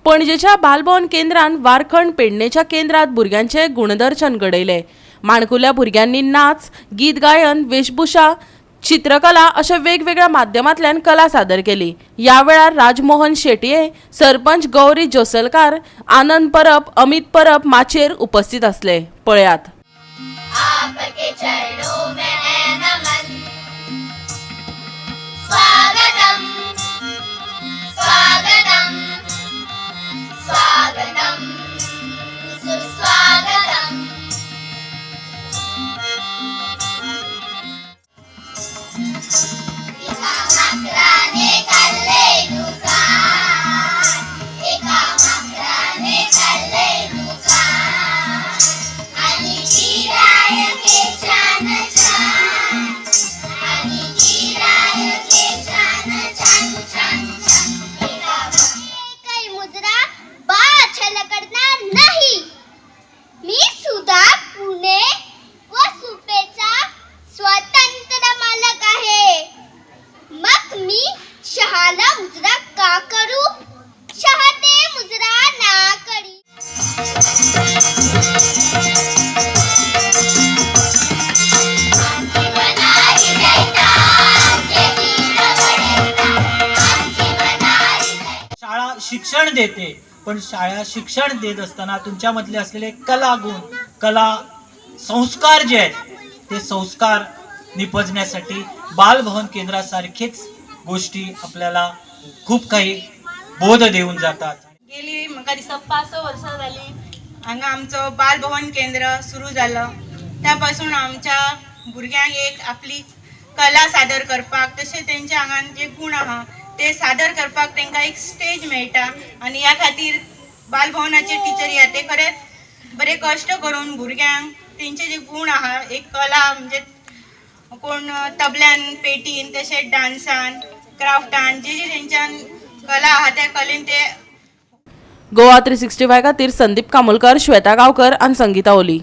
पणजेच्या बालभवन केंद्रात वारखंड पेडणेच्या केंद्रात भुरग्यांचे गुणदर्शन घडयले। माणकुल्या भुरग्यांनी नाच, गीत गायन, वेशभूषा, चित्रकला अशा वेगवेगळ्या माध्यमांतल्यान कला सादर केली। या वेळार राजमोहन शेटये, सरपंच गौरी जोसलकार, आनंद परब, अमित परब माचेर उपस्थित असले। पळयात। आपके चरणों में है नमन, स्वागतम स्वागतम स्वागतम सुस्वागतम। एका माकडाने खाल्ले दुकान, एका माकडाने खाल्ले दुकान, आणि गिरायके छान छान, आणि गिरायके छान छान छान छान। काही मुजरा बात छल करणार नाही। मी सुद्धा पुणे व सुपेचा स्वतंत्र मालक आहे। मग मी शहाला मुजरा का करू? शहाते मुजरा ना करी। शाळा शिक्षण देते, पण शाळा शिक्षण देत असताना तुमच्यामधले असलेले कला गुण, कला संस्कार जे आहेत ते संस्कार निपजण्यासाठी बालभवन केंद्रासारखेच गोष्टी आपल्याला खूप काही बोध देऊन जातात। गेली म्हाका दिसता 5 वर्सां जाली हांगा आमचं बालभवन केंद्र सुरू झालं। त्यापासून आमच्या भुरग्यांक एक आपली कला सादर करपाक, तशें तेंच्या आंगान जे गुण आहा ते सादर करपाक तांकां एक स्टेज मेळटा। आणि ह्या खातीर बालभवनाचे टिचर या ते खरेंच बरे कश्ट करून भुरग्यांक तेंचे जे गुण आहा, एक कला म्हणजे कोण तबल्यान पेटीन, तशेंच डान्सान, क्राफ्टान जे तेंच्यान कला आहा त्या कलेन ते। गोवा 365 खातीर संदीप कामोलकर, श्वेता गांवकर आणि संगीता ओली।